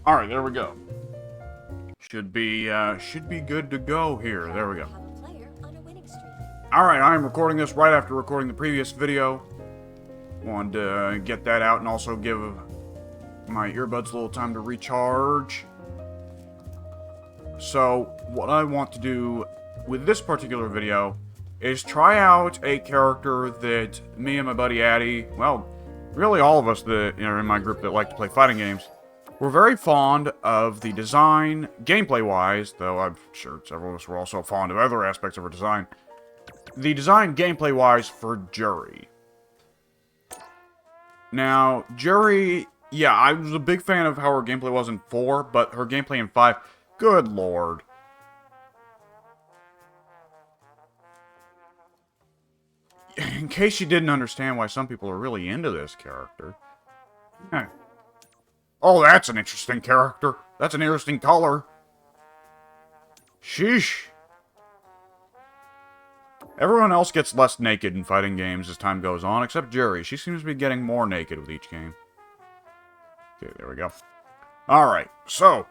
Alright, there we go. Should be good to go here. There we go. Alright, I'm recording this right after recording the previous video. Wanted to get that out and also give my earbuds a little time to recharge. So, what I want to do with this particular video is try out a character that me and my buddy Addy, well, really all of us that are in my group that like to play fighting games, we're very fond of the design, gameplay-wise, though I'm sure several of us were also fond of other aspects of her design. The design, gameplay-wise, for Juri. Now, Juri, yeah, I was a big fan of how her gameplay was in 4, but her gameplay in 5, good lord. In case you didn't understand why some people are really into this character. Oh, that's an interesting character. That's an interesting color. Sheesh. Everyone else gets less naked in fighting games as time goes on, except Juri. She seems to be getting more naked with each game. Okay, there we go. Alright, so.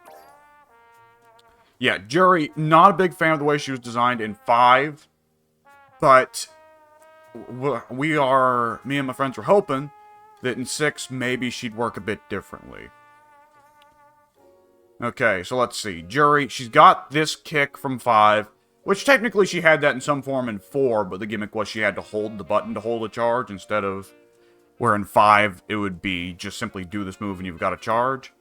Yeah, Juri, not a big fan of the way she was designed in 5. But me and my friends were hoping that in 6, maybe she'd work a bit differently. Okay, so let's see. Juri, she's got this kick from 5, which technically she had that in some form in 4, but the gimmick was she had to hold the button to hold a charge instead of where in 5 it would be just simply do this move and you've got a charge.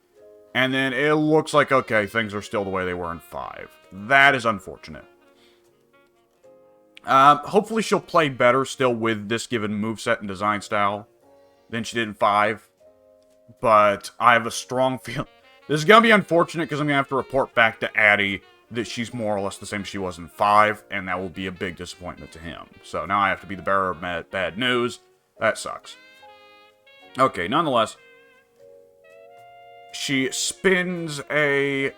And then it looks like, okay, things are still the way they were in 5. That is unfortunate. Hopefully she'll play better still with this given moveset and design style than she did in 5. But I have a strong feeling. This is going to be unfortunate because I'm going to have to report back to Addy that she's more or less the same as she was in 5, and that will be a big disappointment to him. So now I have to be the bearer of bad news. That sucks. Okay, nonetheless, she spins a...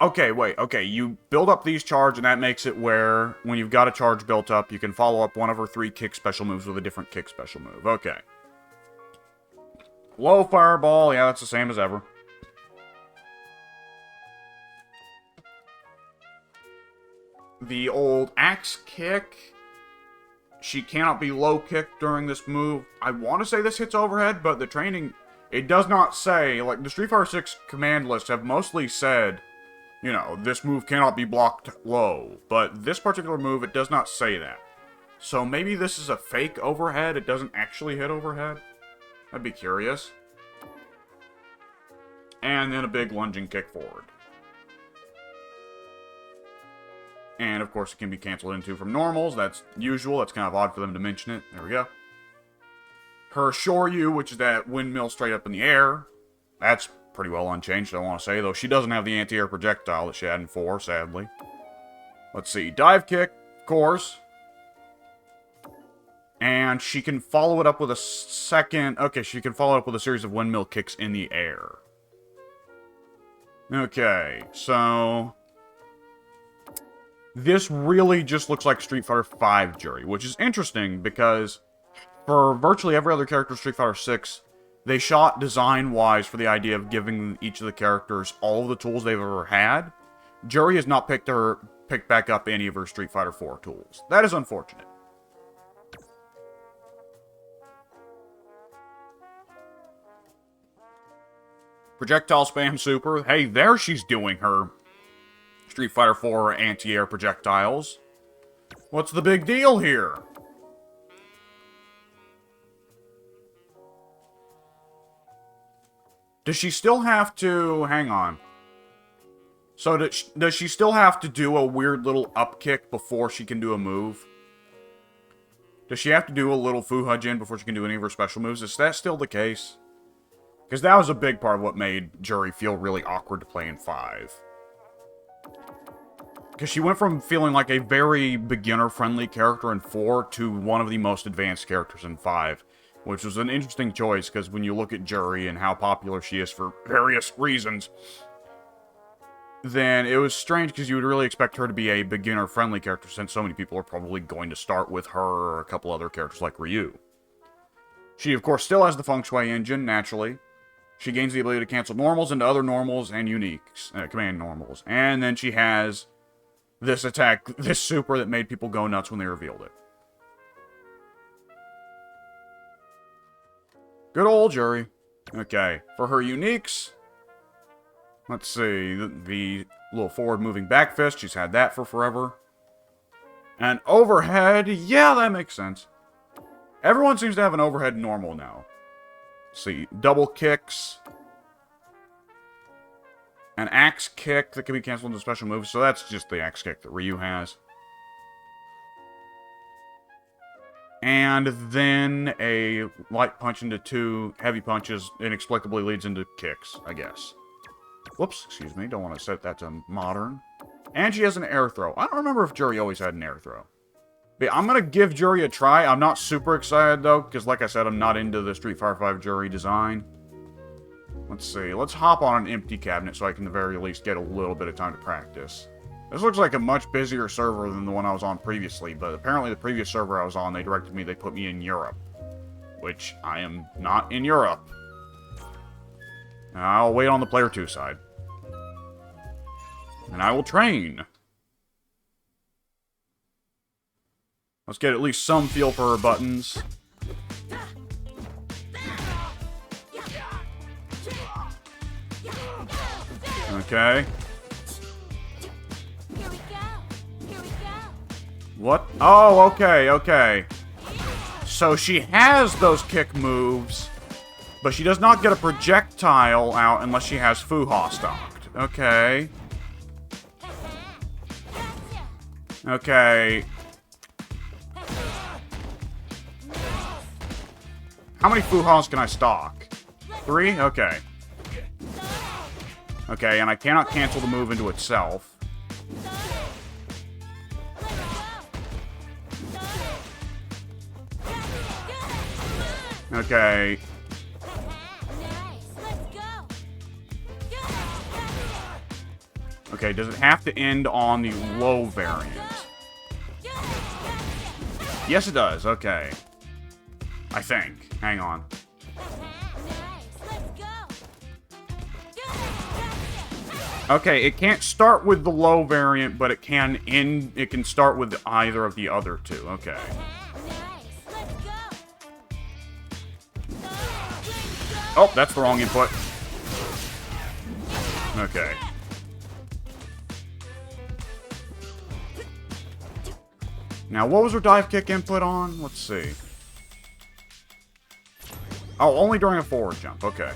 Okay, wait, okay, you build up these charge, and that makes it where, when you've got a charge built up, you can follow up one of her 3 kick special moves with a different kick special move. Okay. Low fireball, yeah, that's the same as ever. The old axe kick. She cannot be low kicked during this move. I want to say this hits overhead, but the training, it does not say, like, the Street Fighter 6 command lists have mostly said, you know, this move cannot be blocked low. But this particular move, it does not say that. So maybe this is a fake overhead, it doesn't actually hit overhead? I'd be curious. And then a big lunging kick forward. And, of course, it can be canceled into from normals. That's usual. That's kind of odd for them to mention it. There we go. Her Shoryu, which is that windmill straight up in the air. That's pretty well unchanged, I want to say. Though she doesn't have the anti-air projectile that she had in 4, sadly. Let's see. Dive kick, of course. And she can follow it up with a second... Okay, she can follow it up with a series of windmill kicks in the air. Okay, so... This really just looks like Street Fighter V Juri, which is interesting because for virtually every other character in Street Fighter VI, they shot design-wise for the idea of giving each of the characters all of the tools they've ever had. Juri has not picked back up any of her Street Fighter IV tools. That is unfortunate. Projectile spam super. Hey, there she's doing her Street Fighter IV anti-air projectiles. What's the big deal here? Does she still have to... Hang on. So does she still have to do a weird little up kick before she can do a move? Does she have to do a little Fuhajin before she can do any of her special moves? Is that still the case? Because that was a big part of what made Juri feel really awkward to play in 5. Because she went from feeling like a very beginner-friendly character in 4 to one of the most advanced characters in 5. Which was an interesting choice, because when you look at Juri and how popular she is for various reasons, then it was strange because you would really expect her to be a beginner-friendly character, since so many people are probably going to start with her or a couple other characters like Ryu. She, of course, still has the Feng Shui engine, naturally. She gains the ability to cancel normals into other normals and uniques. Command normals. And then she has this attack, this super that made people go nuts when they revealed it. Good old Juri. Okay, for her uniques, let's see, the little forward-moving back fist, she's had that for forever. And overhead, yeah, that makes sense. Everyone seems to have an overhead normal now. Let's see, double kicks. An axe kick that can be canceled into special moves, so that's just the axe kick that Ryu has. And then a light punch into 2 heavy punches inexplicably leads into kicks, I guess. Whoops, excuse me, don't want to set that to modern. And she has an air throw. I don't remember if Juri always had an air throw. But I'm going to give Juri a try. I'm not super excited, though, because like I said, I'm not into the Street Fighter V Juri design. Let's see, let's hop on an empty cabinet so I can at the very least get a little bit of time to practice. This looks like a much busier server than the one I was on previously, but apparently the previous server I was on, they put me in Europe. Which, I am not in Europe. I'll wait on the player 2 side. And I will train. Let's get at least some feel for her buttons. Okay. What? Oh, okay, okay. So she has those kick moves, but she does not get a projectile out unless she has Fu-Ha stocked. Okay. Okay. How many Fu-Has can I stock? 3? Okay. Okay, and I cannot cancel the move into itself. Okay. Okay, does it have to end on the low variant? Yes, it does. Okay. I think. Hang on. Okay, it can't start with the low variant, but it can end. It can start with either of the other 2. Okay. Oh, that's the wrong input. Okay. Now, what was her dive kick input on? Let's see. Oh, only during a forward jump. Okay.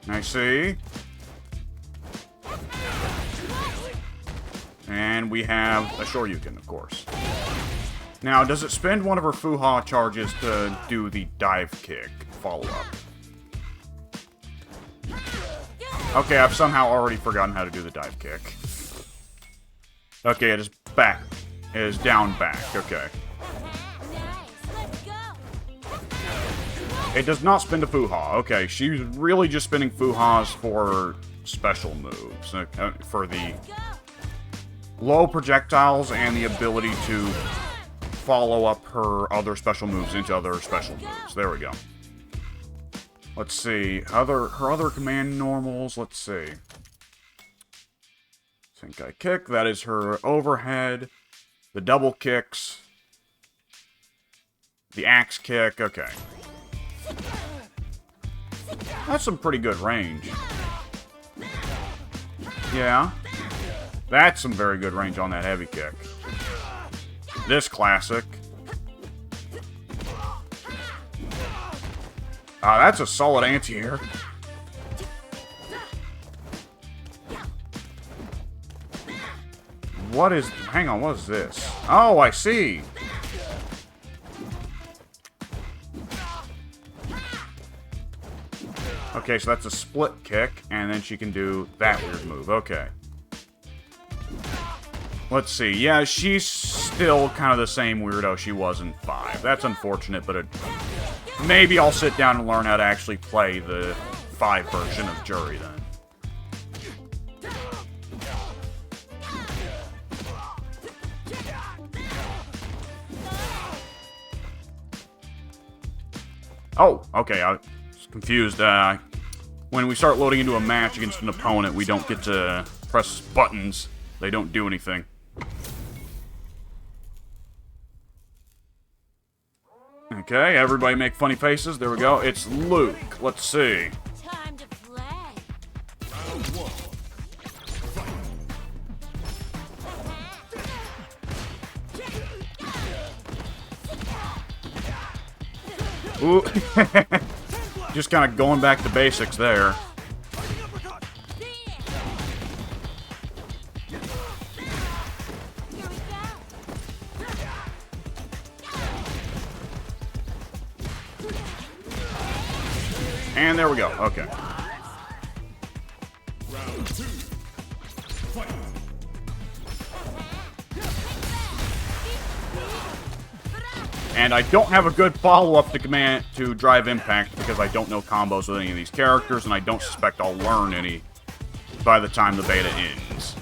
I see. And we have a Shoryuken, of course. Now, does it spend one of her Fu-Ha charges to do the dive kick follow-up? Okay, I've somehow already forgotten how to do the dive kick. Okay, it is back. It is down back. Okay. It does not spin to Fu-Ha. Okay, she's really just spinning Fu-Has for special moves. For the low projectiles and the ability to follow up her other special moves into other special moves. There we go. Let's see. Her other command normals. Let's see. Senkai kick. That is her overhead. The double kicks. The axe kick. Okay. That's some pretty good range. Yeah. That's some very good range on that heavy kick. This classic. That's a solid anti-air. What is... Hang on, what is this? Oh, I see. Okay, so that's a split kick, and then she can do that weird move. Okay. Let's see. Yeah, she's still kind of the same weirdo she was in 5. That's unfortunate, but maybe I'll sit down and learn how to actually play the 5 version of Juri then. Oh, okay. I was confused. When we start loading into a match against an opponent, we don't get to press buttons. They don't do anything. Okay, everybody make funny faces. There we go. It's Luke. Let's see. Time to play. Ooh. Just kind of going back to basics there. And there we go. Okay. And I don't have a good follow-up to command to Drive Impact because I don't know combos with any of these characters, and I don't suspect I'll learn any by the time the beta ends.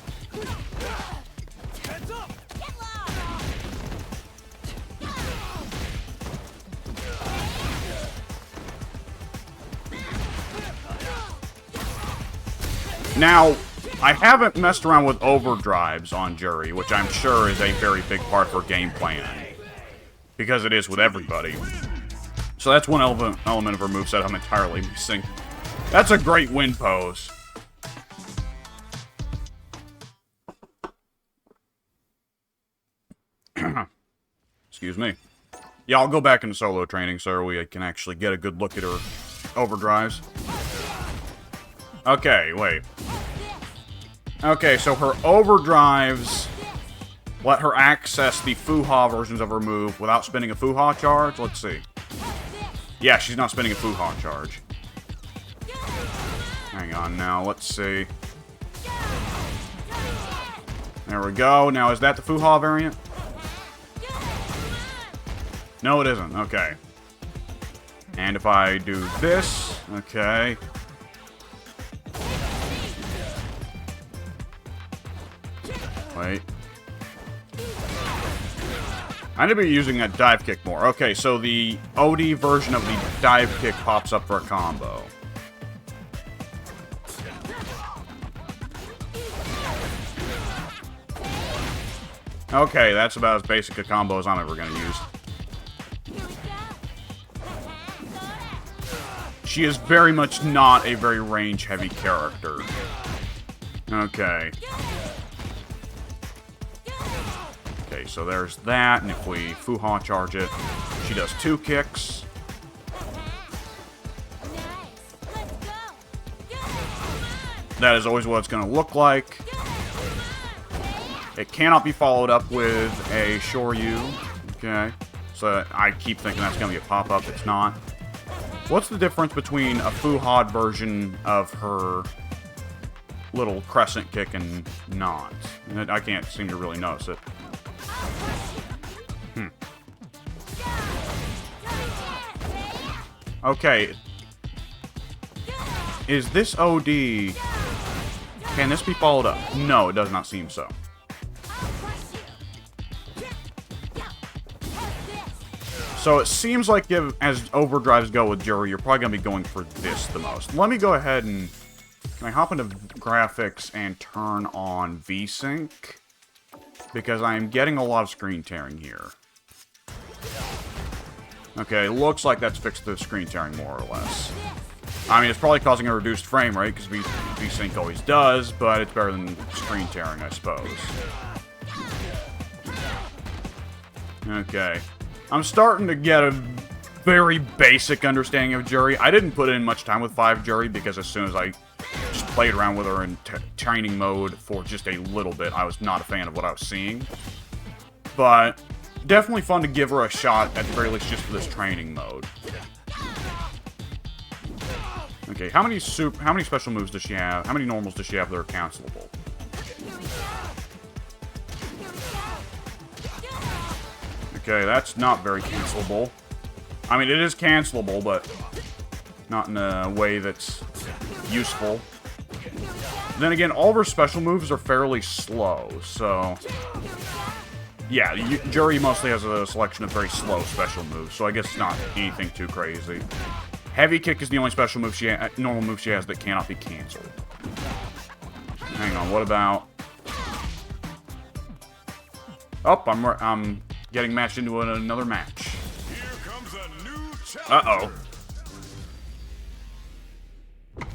Now, I haven't messed around with overdrives on Juri, which I'm sure is a very big part for game plan. Because it is with everybody. So that's one element of her moveset I'm entirely missing. That's a great win pose. Excuse me. Yeah, I'll go back into solo training so we can actually get a good look at her overdrives. Okay, wait. Okay, so her overdrives let her access the Foo-Ha versions of her move without spending a Foo-Ha charge. Let's see. Yeah, she's not spending a Foo-Ha charge. Hang on now, let's see. There we go. Now, is that the Foo-Ha variant? No, it isn't. Okay. And if I do this, okay. Wait. I need to be using that dive kick more. Okay, so the OD version of the dive kick pops up for a combo. Okay, that's about as basic a combo as I'm ever going to use. She is very much not a very range-heavy character. Okay. Okay, so there's that, and if we Foo-Ha charge it, she does 2 kicks. That is always what it's going to look like. It cannot be followed up with a Shoryu. Okay. So I keep thinking that's going to be a pop-up. It's not. What's the difference between a Foo-Ha version of her little crescent kick and not? I can't seem to really notice it. Okay. Is this OD... Can this be followed up? No, it does not seem so. So it seems like as overdrives go with Juri, you're probably going to be going for this the most. Let me go ahead and... Can I hop into graphics and turn on VSync? Because I am getting a lot of screen tearing here. Okay, looks like that's fixed the screen tearing more or less. I mean, it's probably causing a reduced frame rate, because VSync always does, but it's better than screen tearing, I suppose. Okay. I'm starting to get a very basic understanding of Juri. I didn't put in much time with 5 Juri, because as soon as I just played around with her in training mode for just a little bit, I was not a fan of what I was seeing. But definitely fun to give her a shot, at the very least, just for this training mode. Okay, how many special moves does she have? How many normals does she have that are cancelable? Okay, that's not very cancelable. I mean, it is cancelable, but not in a way that's useful. Then again, all of her special moves are fairly slow, so... Yeah, Juri mostly has a selection of very slow special moves, so I guess it's not anything too crazy. Heavy kick is the only special move normal move she has that cannot be canceled. Hang on, what about... Oh, I'm getting matched into another match. Here comes a new challenger. Uh-oh.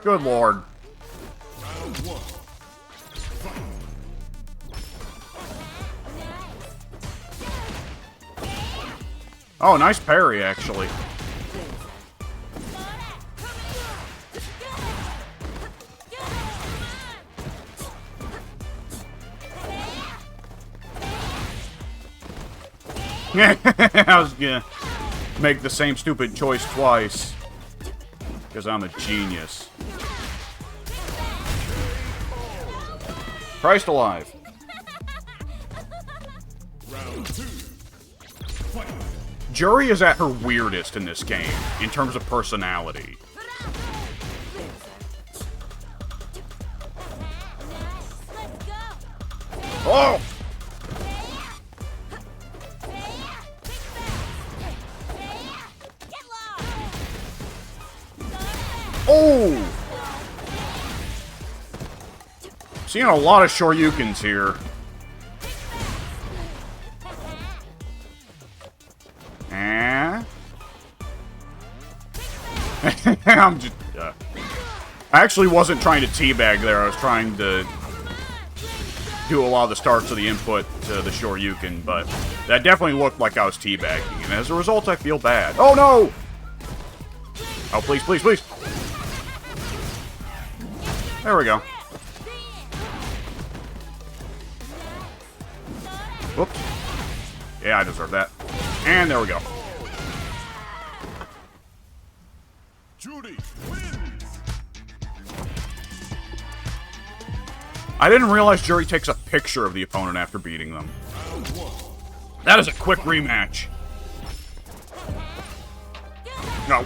Good lord. Round one. Fight. Oh, nice parry, actually. I was gonna make the same stupid choice twice. Because I'm a genius. Christ alive. Round two. Fight. Juri is at her weirdest in this game, in terms of personality. Oh! Oh! Seeing a lot of Shoryukens here. I'm just... I actually wasn't trying to teabag there. I was trying to do a lot of the starts of the input to the Shoryuken, but that definitely looked like I was teabagging, and as a result, I feel bad. Oh, no! Oh, please, please, please! There we go. Whoops. Yeah, I deserve that. And there we go. Juri wins. I didn't realize Juri takes a picture of the opponent after beating them. Round one. That is a quick rematch. No.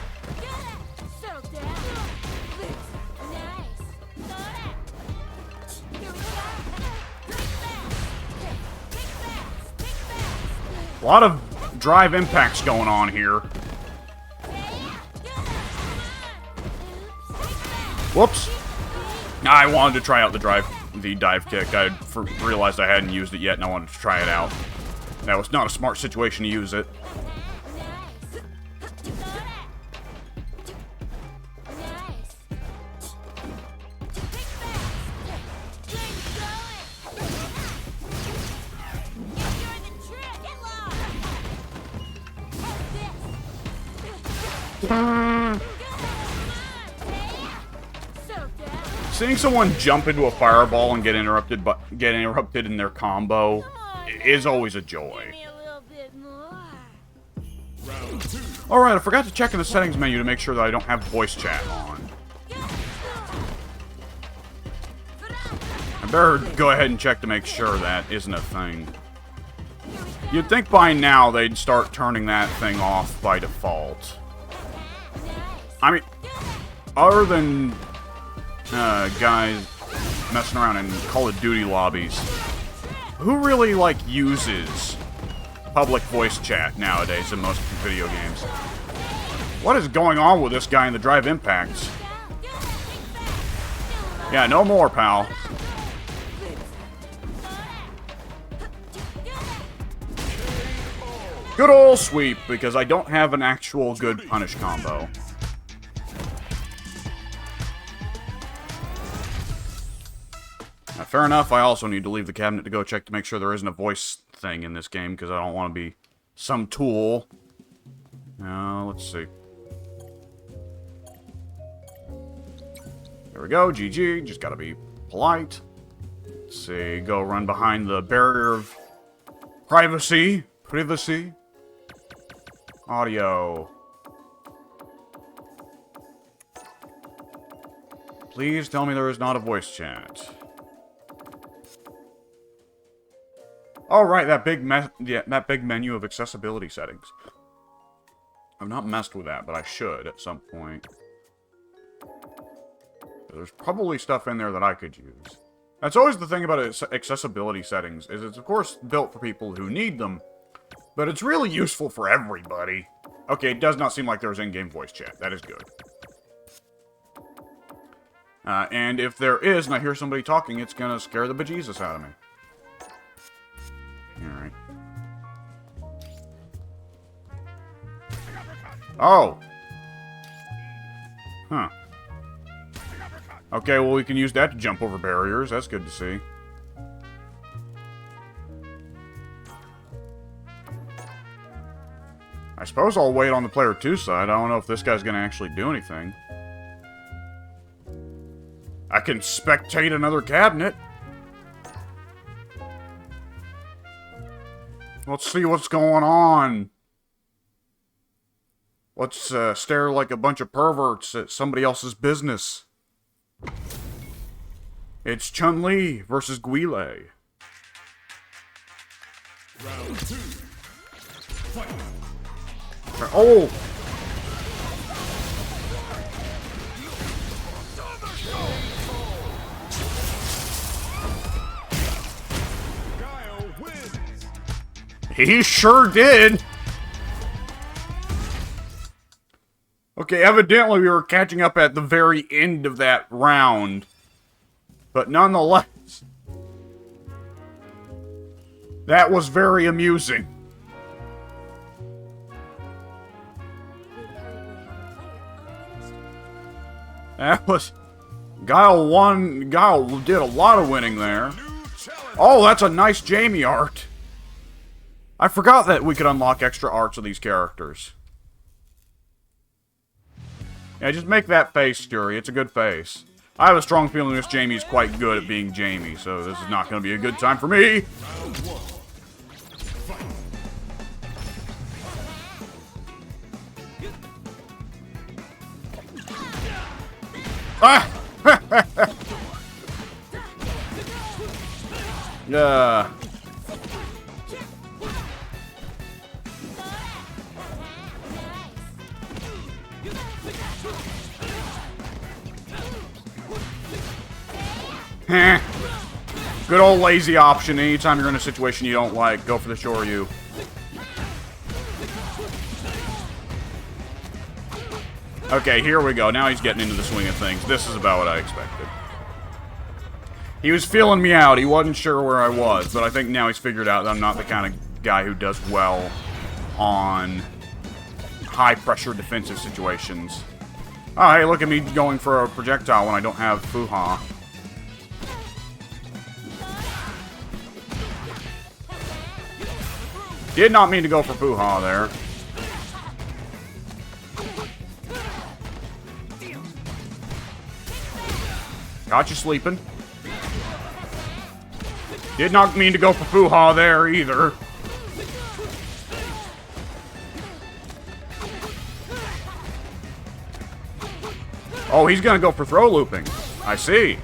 A lot of drive impacts going on here. Whoops. I wanted to try out the dive kick. I realized I hadn't used it yet and I wanted to try it out. That was not a smart situation to use it. Seeing someone jump into a fireball and get interrupted in their combo is always a joy. Round two. Alright, I forgot to check in the settings menu to make sure that I don't have voice chat on. I better go ahead and check to make sure that isn't a thing. You'd think by now they'd start turning that thing off by default. I mean, other than guys messing around in Call of Duty lobbies, who really, like, uses public voice chat nowadays in most video games? What is going on with this guy in the drive impacts? Yeah, no more, pal. Good old sweep, because I don't have an actual good punish combo. Now, fair enough, I also need to leave the cabinet to go check to make sure there isn't a voice thing in this game, because I don't want to be some tool. Now, let's see. There we go, GG, just gotta be polite. Let's see, go run behind the barrier of privacy. Audio. Please tell me there is not a voice chat. Oh, right, that big menu of accessibility settings. I've not messed with that, but I should at some point. There's probably stuff in there that I could use. That's always the thing about accessibility settings, is it's of course built for people who need them, but it's really useful for everybody. Okay, it does not seem like there's in-game voice chat. That is good. And if there is, and I hear somebody talking, it's gonna scare the bejesus out of me. Alright. Oh! Huh. Okay, well we can use that to jump over barriers. That's good to see. I suppose I'll wait on the player 2 side. I don't know if this guy's gonna actually do anything. I can spectate another cabinet. Let's see what's going on. Let's stare like a bunch of perverts at somebody else's business. It's Chun-Li versus Guile. Round 2. Fight. Oh! Guile wins. He sure did! Okay, evidently we were catching up at the very end of that round. But nonetheless, that was very amusing. That was... Guile won. Guile did a lot of winning there. Oh, that's a nice Jamie art. I forgot that we could unlock extra arts of these characters. Yeah, just make that face, Juri. It's a good face. I have a strong feeling this Jamie's quite good at being Jamie, so this is not going to be a good time for me. Ah! Yeah. Good old lazy option. Anytime you're in a situation you don't like, go for the Shoryu. Okay, here we go. Now he's getting into the swing of things. This is about what I expected. He was feeling me out. He wasn't sure where I was, but I think now he's figured out that I'm not the kind of guy who does well on high-pressure defensive situations. Oh, hey, look at me going for a projectile when I don't have Fuha. Did not mean to go for Fuha there. Got you sleeping. Did not mean to go for Fuha there either. Oh, he's gonna go for throw looping. I see.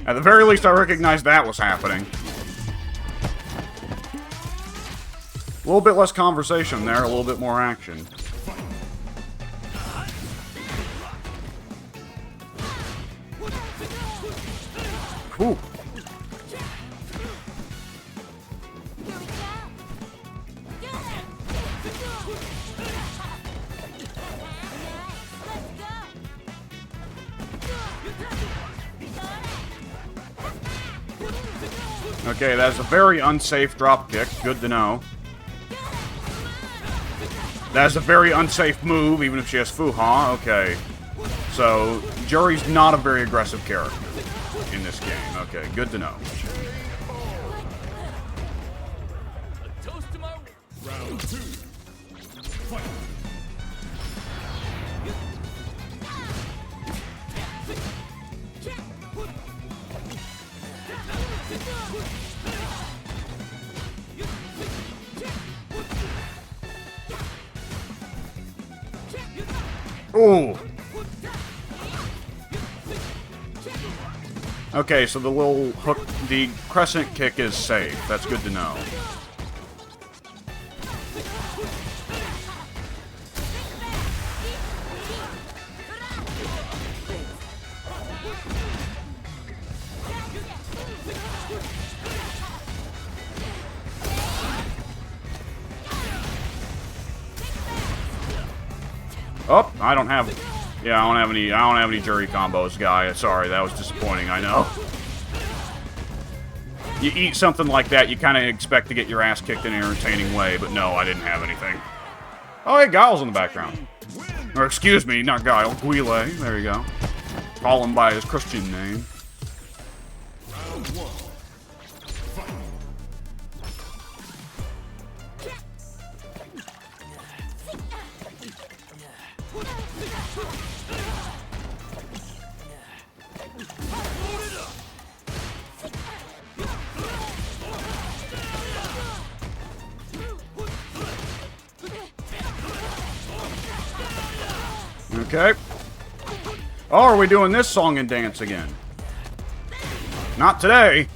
At the very least, I recognized that was happening. A little bit less conversation there, a little bit more action. Whew. Okay, that's a very unsafe drop kick. Good to know. That's a very unsafe move, even if she has Fuha. Okay. So, Juri's not a very aggressive character in this game. Okay, good to know. Round 2. Fight. Ooh. Okay, so the little hook, the crescent kick is safe. That's good to know. Oh, I don't have... Yeah, I don't have any Juri combos, guy. Sorry, that was disappointing, I know. You eat something like that, you kind of expect to get your ass kicked in an entertaining way, but no, I didn't have anything. Oh, hey, Guile's in the background. Or, excuse me, not Guile, Guile. There you go. Call him by his Christian name. Round one. Fight. Okay. Oh, are we doing this song and dance again? Not today.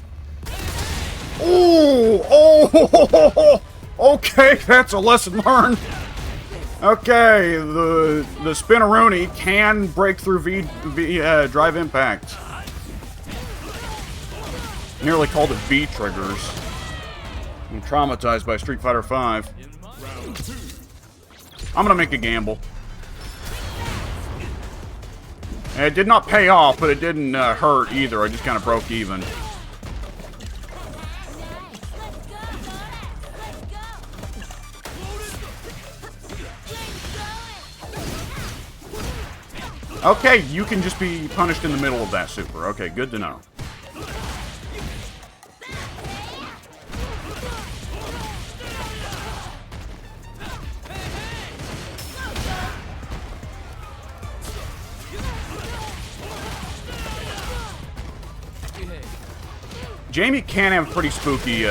Ooh, oh, okay, that's a lesson learned. Okay, the Spinaroonie can break through drive impact. Nearly called it V triggers. I'm traumatized by Street Fighter V. Round two. I'm gonna make a gamble. It did not pay off, but it didn't hurt either. I just kind of broke even. Okay, you can just be punished in the middle of that super. Okay, good to know. Jamie can have pretty spooky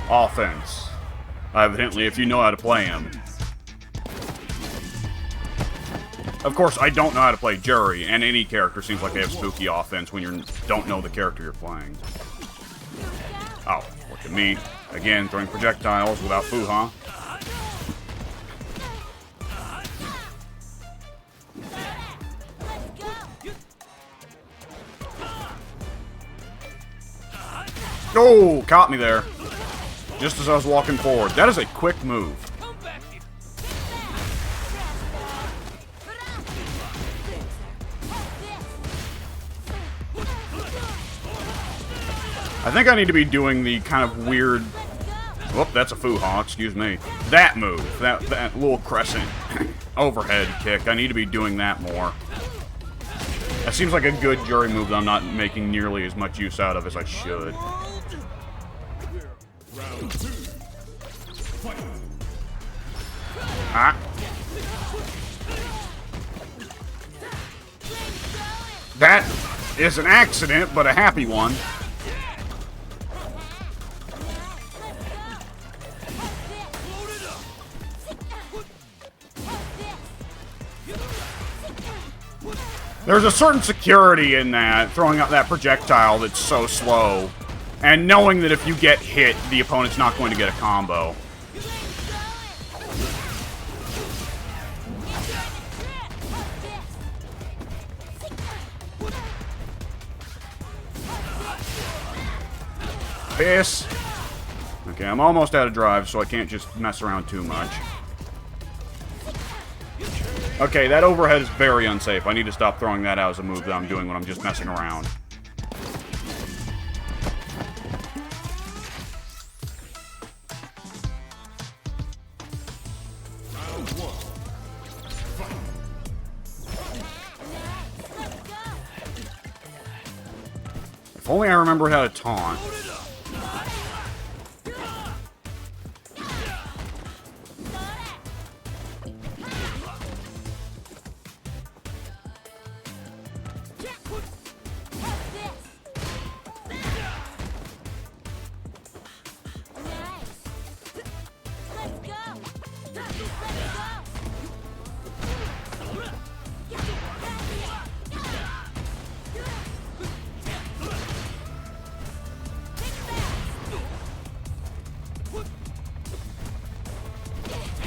offense, evidently, if you know how to play him. Of course, I don't know how to play Juri, and any character seems like they have spooky offense when you don't know the character you're playing. Oh, look at me. Again, throwing projectiles without Fuha. Oh, caught me there. Just as I was walking forward. That is a quick move. I think I need to be doing the kind of weird... Whoop, that's a Fuha, excuse me. That move. That little crescent overhead kick. I need to be doing that more. That seems like a good Juri move that I'm not making nearly as much use out of as I should. Round two. Fight. Ah. That is an accident, but a happy one. There's a certain security in that, throwing out that projectile that's so slow. And knowing that if you get hit, the opponent's not going to get a combo. Piss. Okay, I'm almost out of drive, so I can't just mess around too much. Okay, that overhead is very unsafe. I need to stop throwing that out as a move that I'm doing when I'm just messing around. Round one. Fight. If only I remember how to taunt.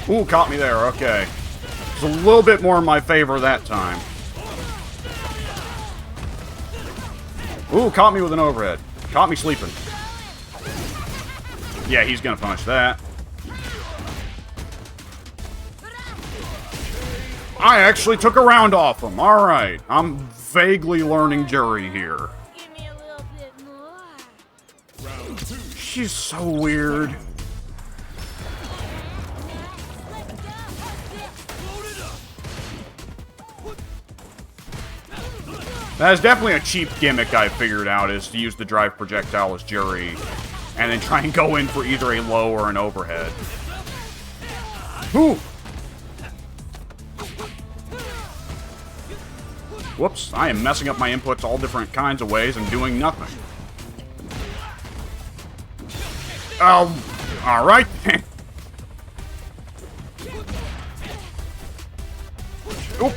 Ooh, caught me there, okay. It's a little bit more in my favor that time. Ooh, caught me with an overhead. Caught me sleeping. Yeah, he's gonna punish that. I actually took a round off him. Alright. I'm vaguely learning Juri here. Give me a little bit more. Round 2. She's so weird. That is definitely a cheap gimmick I figured out, is to use the drive projectile as Juri, and then try and go in for either a low or an overhead. Ooh! Whoops, I am messing up my inputs all different kinds of ways and doing nothing. Alright then. Oop.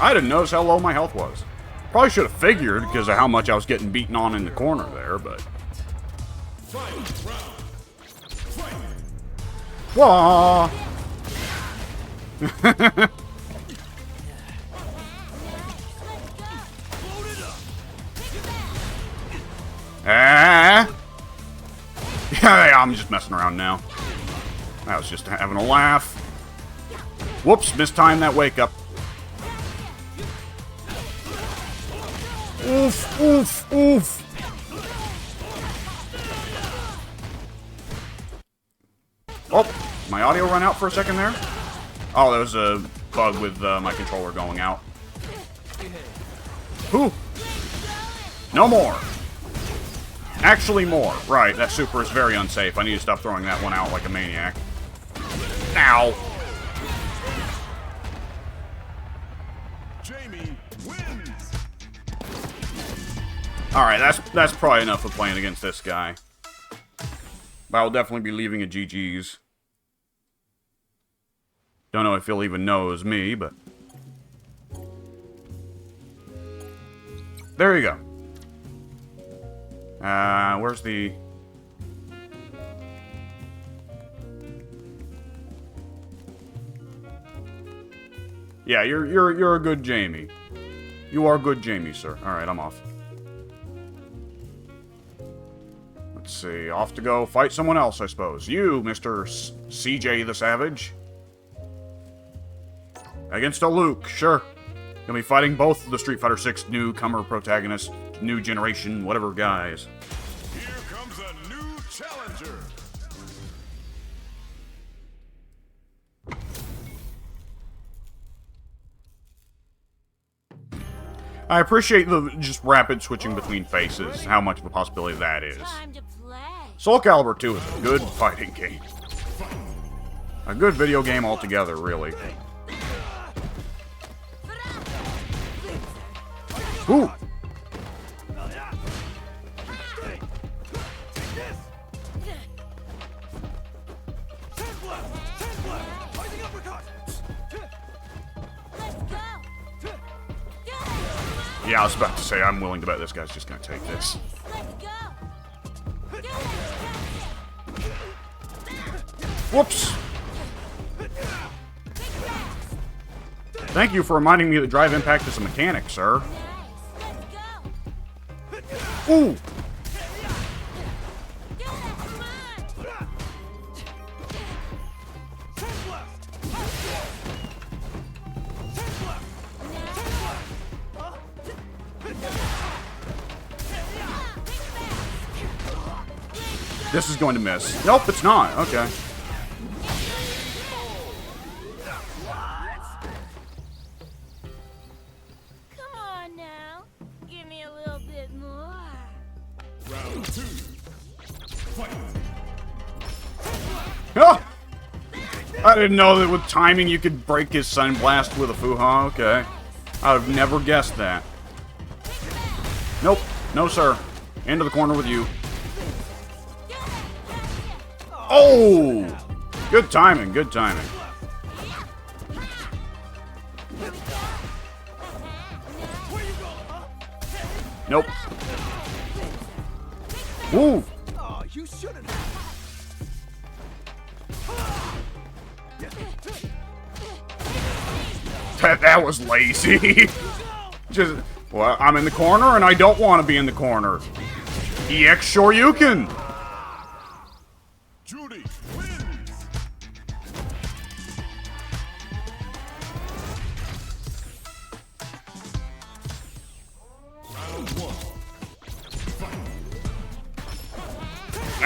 I didn't notice how low my health was. Probably should have figured because of how much I was getting beaten on in the corner there, but... Wah! Ah! Yeah, I'm just messing around now. I was just having a laugh. Whoops, mistimed that wake up. Oof, oof, oof. Oh, my audio run out for a second there? Oh, there was a bug with my controller going out. Whew. No more. Actually more. Right, that super is very unsafe. I need to stop throwing that one out like a maniac. Ow. Jamie wins. Alright, that's probably enough of playing against this guy. But I'll definitely be leaving a GG's. Don't know if he'll even know it was me, but... There you go. Where's the... Yeah, you're a good Jamie. You are good Jamie, sir. Alright, I'm off. Let's see, off to go fight someone else, I suppose. You, Mr. CJ the Savage. Against a Luke, sure. Gonna be fighting both the Street Fighter 6 newcomer protagonists, new generation, whatever guys. Here comes a new challenger. I appreciate the just rapid switching between faces, how much of a possibility that is. Time to play. Soul Calibur 2 is a good fighting game. A good video game altogether, really. Ooh! Yeah, I was about to say, I'm willing to bet this guy's just gonna take this. Whoops! Thank you for reminding me that drive impact is a mechanic, sir. Ooh! This is going to miss. Nope, it's not. Okay. Come on now. Give me a little bit more. Round 2. Fight. Oh! I didn't know that with timing you could break his Sun Blast with a Fuha. Okay. I would have never guessed that. Nope. No, sir. Into the corner with you. Oh! Good timing, good timing. Nope. Woo! Oh, you shouldn't have. That was lazy. Just, well, I'm in the corner and I don't want to be in the corner. EX Shoryuken! Juri wins.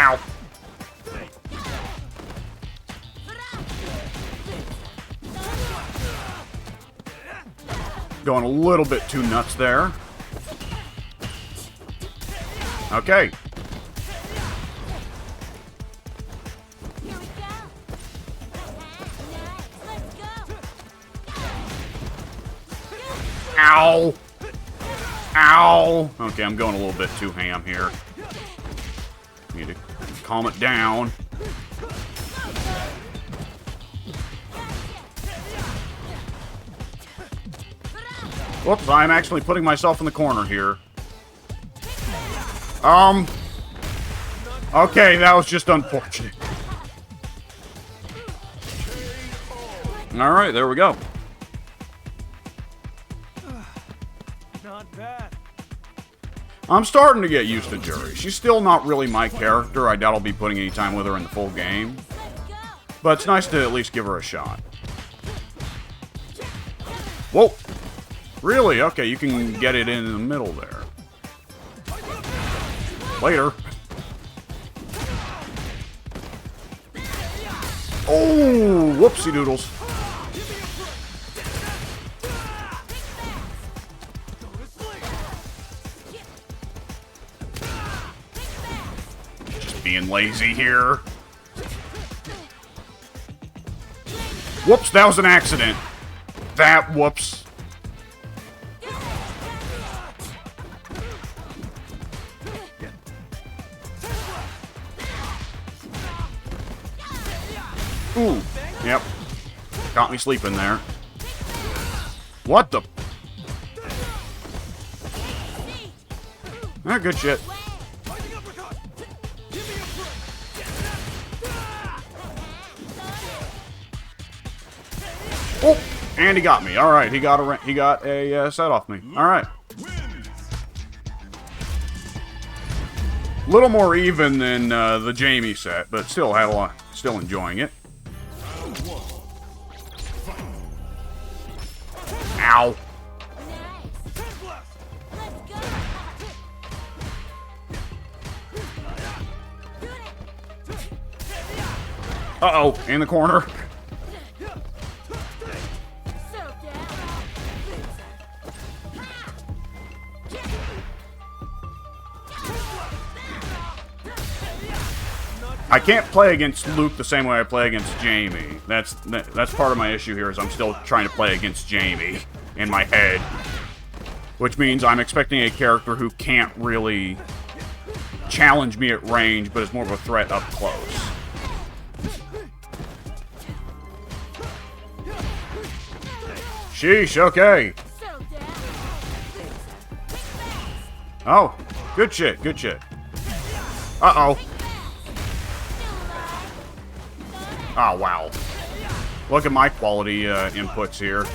Ow. Going a little bit too nuts there. Okay. Here we go. Nice. Let's go. Ow. Ow. Okay, I'm going a little bit too ham here. Need to calm it down. Whoops, I'm actually putting myself in the corner here. Okay, that was just unfortunate. Alright, there we go. Not bad. I'm starting to get used to Juri. She's still not really my character. I doubt I'll be putting any time with her in the full game. But it's nice to at least give her a shot. Whoa! Really? Okay, you can get it in the middle there. Later. Oh! Whoopsie doodles. Just being lazy here. Whoops, that was an accident. That, whoops. Ooh, yep. Got me sleeping there. What the? Ah, good shit. Oh, and he got me. All right, he got a set off me. All right. A little more even than the Jamie set, but still had a lot. Still enjoying it. Ow. Uh-oh, in the corner. I can't play against Luke the same way I play against Jamie. That's part of my issue here, is I'm still trying to play against Jamie in my head. Which means I'm expecting a character who can't really challenge me at range, but is more of a threat up close. Sheesh, okay. Oh, good shit, good shit. Uh-oh. Oh, wow. Look at my quality inputs here.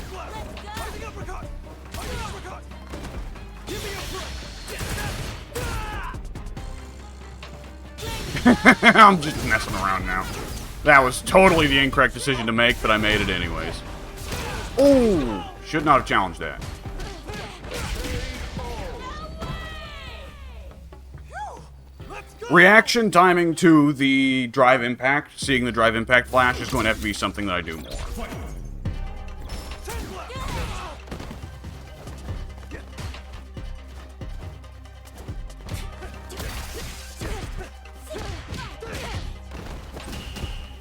I'm just messing around now. That was totally the incorrect decision to make, but I made it anyways. Ooh! Should not have challenged that. Reaction timing to the drive impact, seeing the drive impact flash, is going to have to be something that I do more.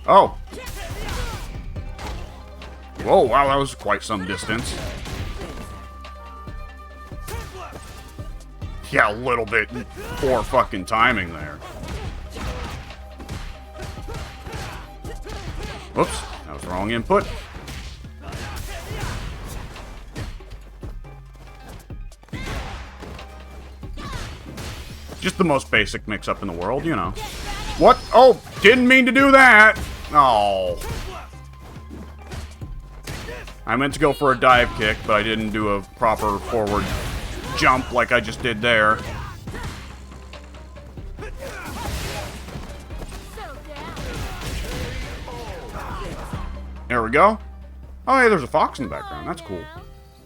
Oh. Whoa, wow, that was quite some distance. Yeah, a little bit poor fucking timing there. Whoops, that was the wrong input. Just the most basic mix-up in the world, you know. What? Oh, didn't mean to do that! Oh. I meant to go for a dive kick, but I didn't do a proper forward jump like I just did there. There we go. Oh, hey, there's a fox in the background. That's cool.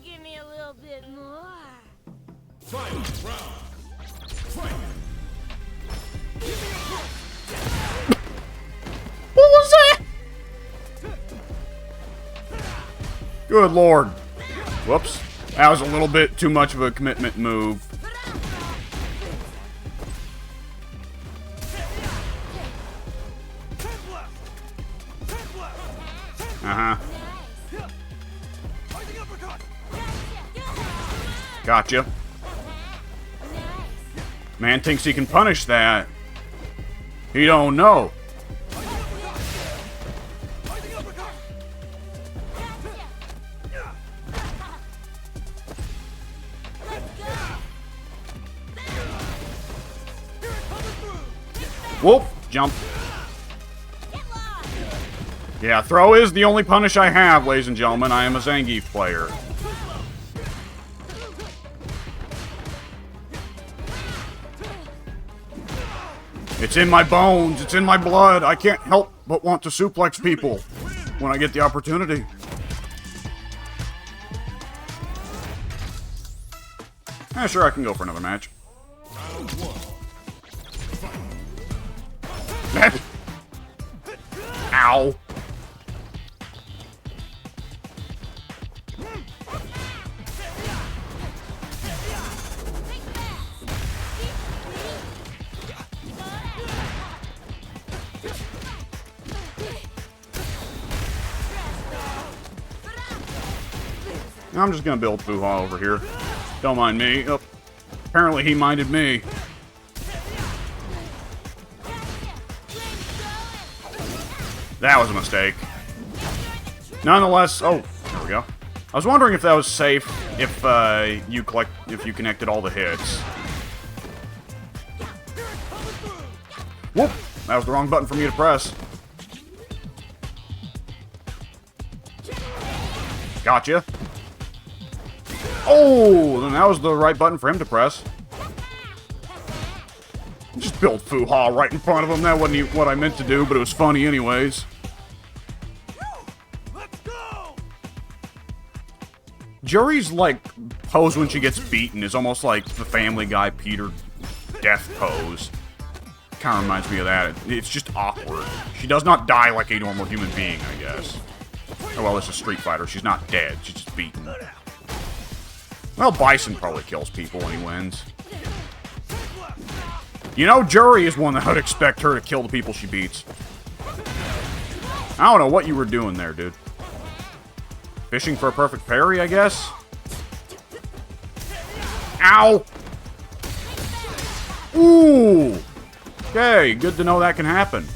Give me a little bit more. Final round. Fight. Good lord. Whoops. That was a little bit too much of a commitment move. Uh-huh. Gotcha. Man thinks he can punish that. He don't know. Whoop! Jump. Yeah, throw is the only punish I have, ladies and gentlemen. I am a Zangief player. It's in my bones. It's in my blood. I can't help but want to suplex people when I get the opportunity. Yeah, sure, I can go for another match. Ow. I'm just gonna build Fuha over here. Don't mind me. Oh, apparently he minded me. That was a mistake. Nonetheless, oh, there we go. I was wondering if that was safe if you connected all the hits. Whoop! That was the wrong button for me to press. Gotcha. Oh, then that was the right button for him to press. Just build Fuha right in front of him. That wasn't what I meant to do, but it was funny anyways. Juri's, like, pose when she gets beaten is almost like the Family Guy Peter death pose. Kind of reminds me of that. It's just awkward. She does not die like a normal human being, I guess. Oh, well, it's a Street Fighter. She's not dead. She's just beaten. Well, Bison probably kills people when he wins. You know, Juri is one that I'd expect her to kill the people she beats. I don't know what you were doing there, dude. Fishing for a perfect parry, I guess? Ow! Ooh! Okay, good to know that can happen.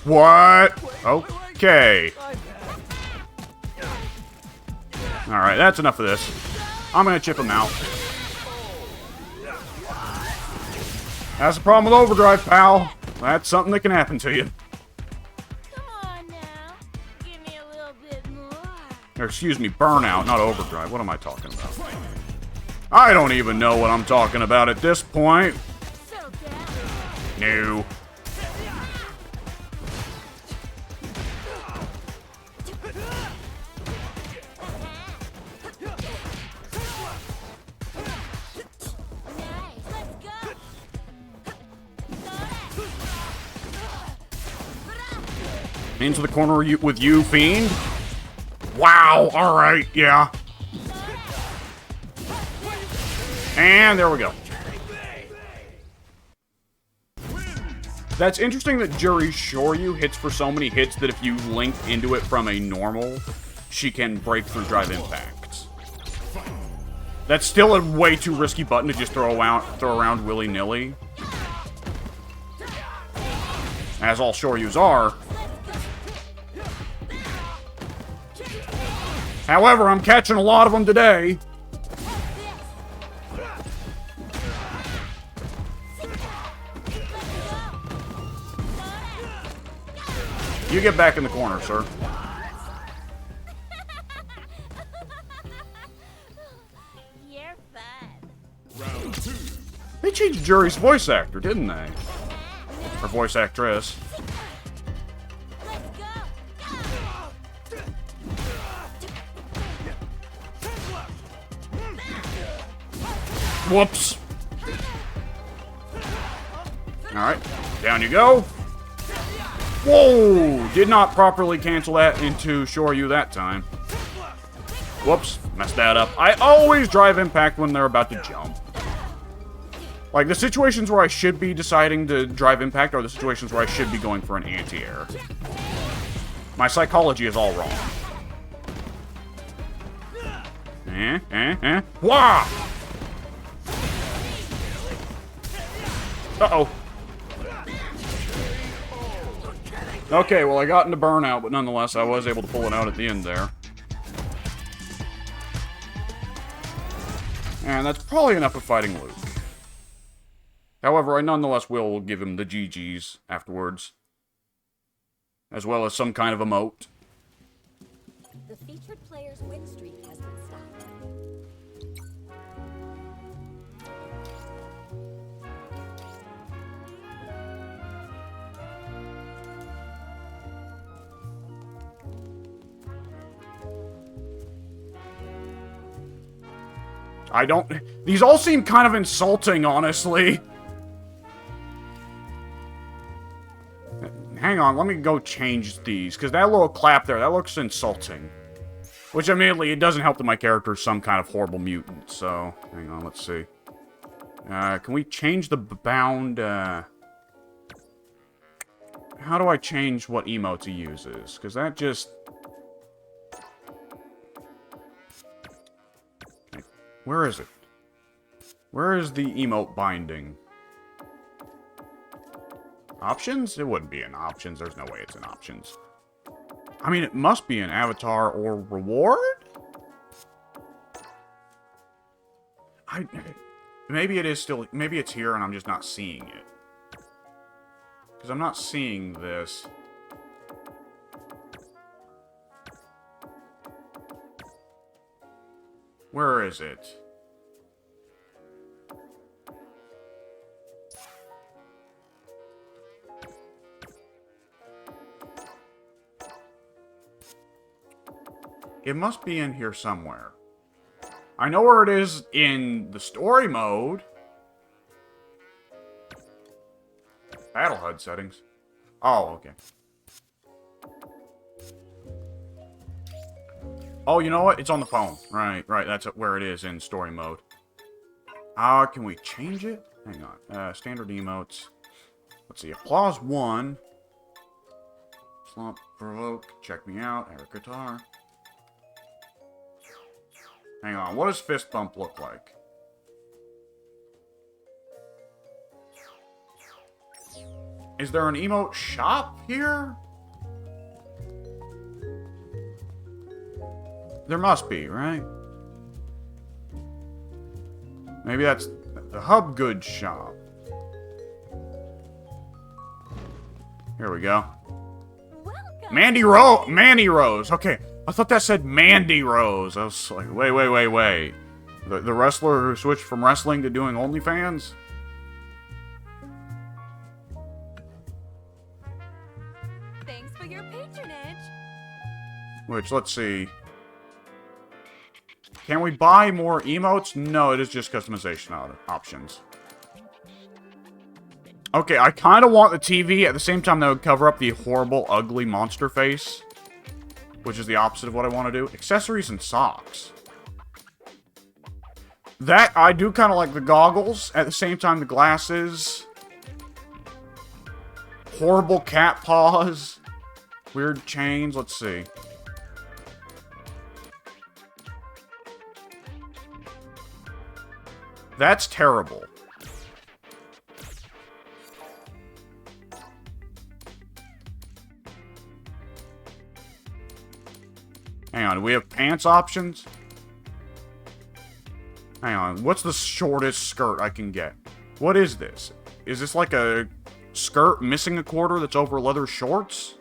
What? Okay. Alright, that's enough of this. I'm gonna chip him out. That's the problem with overdrive, pal. That's something that can happen to you. Come on now. Give me a little bit more. Or, excuse me, burnout, not overdrive. What am I talking about? I don't even know what I'm talking about at this point. Settle down. No. Into the corner with you, fiend. Wow, alright, yeah. And there we go. That's interesting that Juri Shoryu hits for so many hits that if you link into it from a normal, she can break through drive impacts. That's still a way too risky button to just throw around willy-nilly. As all Shoryus are. However, I'm catching a lot of them today. You get back in the corner, sir. You're fun. Round 2. They changed Juri's voice actor, didn't they? Or voice actress. Let's go. Whoops. Alright, down you go. Whoa! Did not properly cancel that into Shoryu that time. Whoops, messed that up. I always drive impact when they're about to jump. Like, the situations where I should be deciding to drive impact are the situations where I should be going for an anti-air. My psychology is all wrong. Wah! Uh-oh. Okay, well, I got into burnout, but nonetheless, I was able to pull it out at the end there. And that's probably enough of fighting Luke. However, I nonetheless will give him the GGs afterwards. As well as some kind of emote. The featured player's win streak has been stopped. I don't... These all seem kind of insulting, honestly. Hang on, let me go change these, because that little clap there, that looks insulting. Which, admittedly, it doesn't help that my character is some kind of horrible mutant, so... Hang on, let's see. Can we change the bound, How do I change what emote he uses? Because that just... Where is it? Where is the emote binding? Options? It wouldn't be in options. There's no way it's in options. I mean, it must be in avatar or reward? Maybe it is still... Maybe it's here and I'm just not seeing it. Because I'm not seeing this. Where is it? It must be in here somewhere. I know where it is in the story mode. Battle HUD settings. Oh, okay. Oh, you know what? It's on the phone. Right. That's where it is in story mode. Can we change it? Hang on. Standard emotes. Let's see. Applause 1. Slump, provoke, check me out, air guitar. Hang on. What does fist bump look like? Is there an emote shop here? There must be, right? Maybe that's the Hub Goods shop. Here we go. Welcome. Mandy Rose. Okay, I thought that said Mandy Rose. I was like, wait. The wrestler who switched from wrestling to doing OnlyFans? Thanks for your patronage. Which, let's see. Can we buy more emotes? No, it is just customization options. Okay, I kind of want the TV. At the same time, that would cover up the horrible, ugly monster face. Which is the opposite of what I want to do. Accessories and socks. That, I do kind of like the goggles. At the same time, the glasses. Horrible cat paws. Weird chains. Let's see. That's terrible. Hang on, do we have pants options? Hang on, what's the shortest skirt I can get? What is this? Is this like a skirt missing a quarter that's over leather shorts?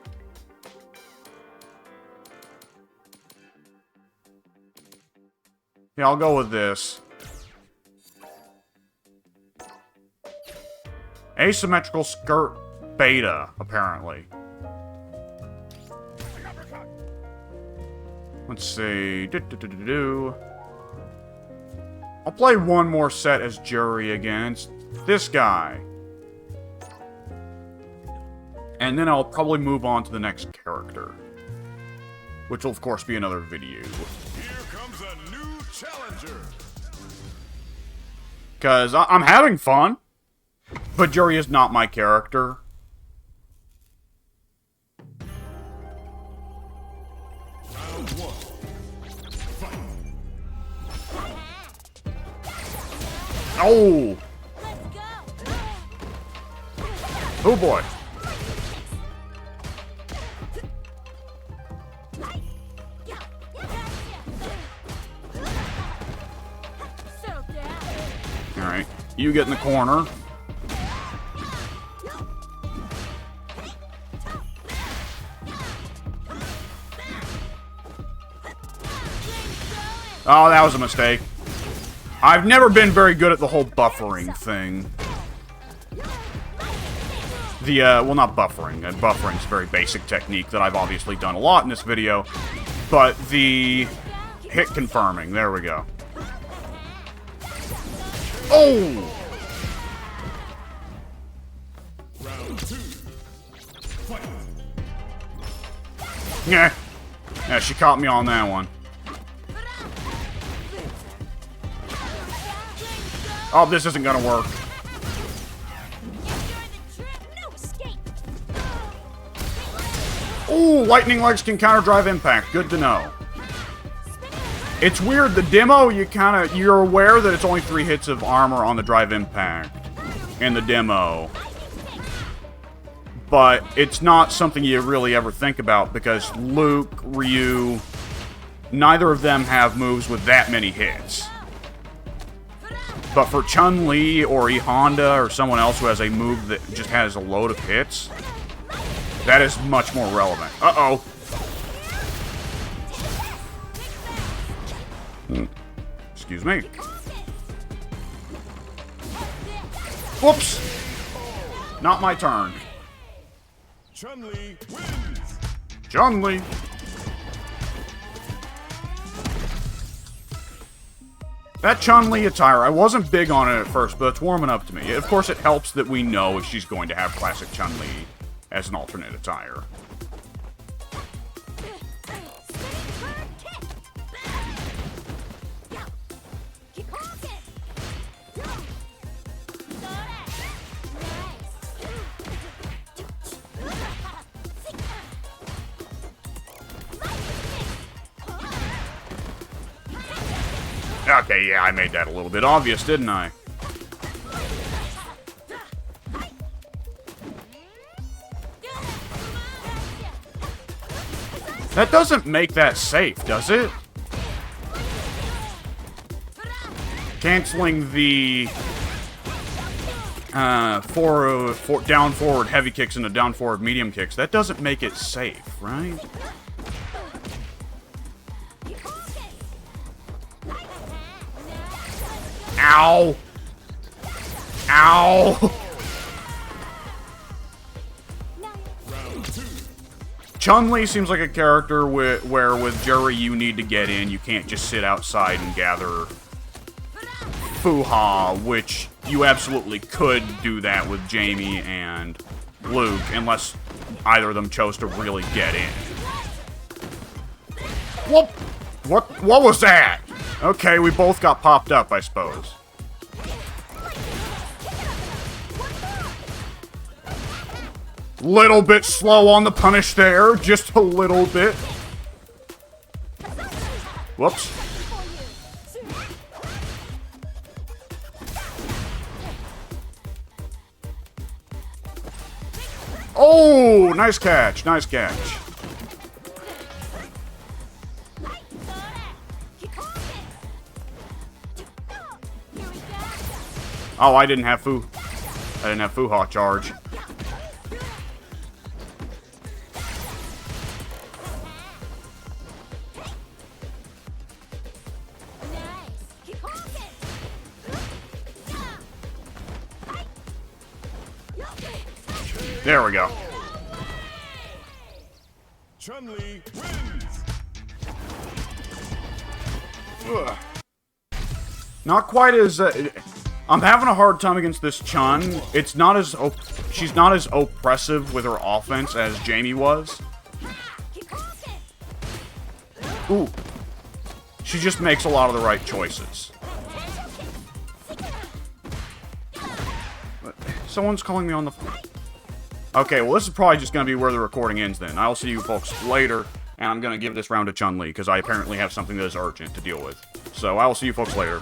Yeah, I'll go with this. Asymmetrical skirt beta, apparently. Let's see. I'll play one more set as Juri against this guy. And then I'll probably move on to the next character. Which will, of course, be another video. Here comes a new challenger. Because I'm having fun. But Juri is not my character. Round 1. Fight. Oh! Let's go. Oh boy. Settle down. Alright. You get in the corner. Oh, that was a mistake. I've never been very good at the whole buffering thing. Well, not buffering. Buffering is a very basic technique that I've obviously done a lot in this video. But the hit confirming. There we go. Oh! Round 2. Fight. Yeah. Yeah, she caught me on that one. Oh, this isn't gonna work. No escape. Ooh, lightning legs can counter drive impact. Good to know. It's weird, the demo, you're aware that it's only 3 hits of armor on the drive impact in the demo. But it's not something you really ever think about because Luke, Ryu, neither of them have moves with that many hits. But for Chun-Li or E Honda or someone else who has a move that just has a load of hits, that is much more relevant. Uh-oh. Excuse me. Whoops. Not my turn. Chun-Li wins. Chun-Li. That Chun-Li attire, I wasn't big on it at first, but it's warming up to me. Of course, it helps that we know if she's going to have classic Chun-Li as an alternate attire. Okay, yeah, I made that a little bit obvious, didn't I? That doesn't make that safe, does it? Canceling the down forward heavy kicks into down forward medium kicks, that doesn't make it safe, right? Ow! Ow! Chun-Li seems like a character where with Juri you need to get in. You can't just sit outside and gather Fuha, which you absolutely could do that with Jamie and Luke, unless either of them chose to really get in. Whoop! What was that? Okay, we both got popped up, I suppose. Little bit slow on the punish there, just a little bit. Whoops. Oh, nice catch, nice catch. Oh, I didn't have Fuha charge. There we go. Chun-Li wins. Ugh. Not quite as... I'm having a hard time against this Chun. It's not as... she's not as oppressive with her offense as Jamie was. Ooh. She just makes a lot of the right choices. Someone's calling me on the phone. Okay, well, this is probably just going to be where the recording ends then. I'll see you folks later, and I'm going to give this round to Chun-Li, because I apparently have something that is urgent to deal with. So, I will see you folks later.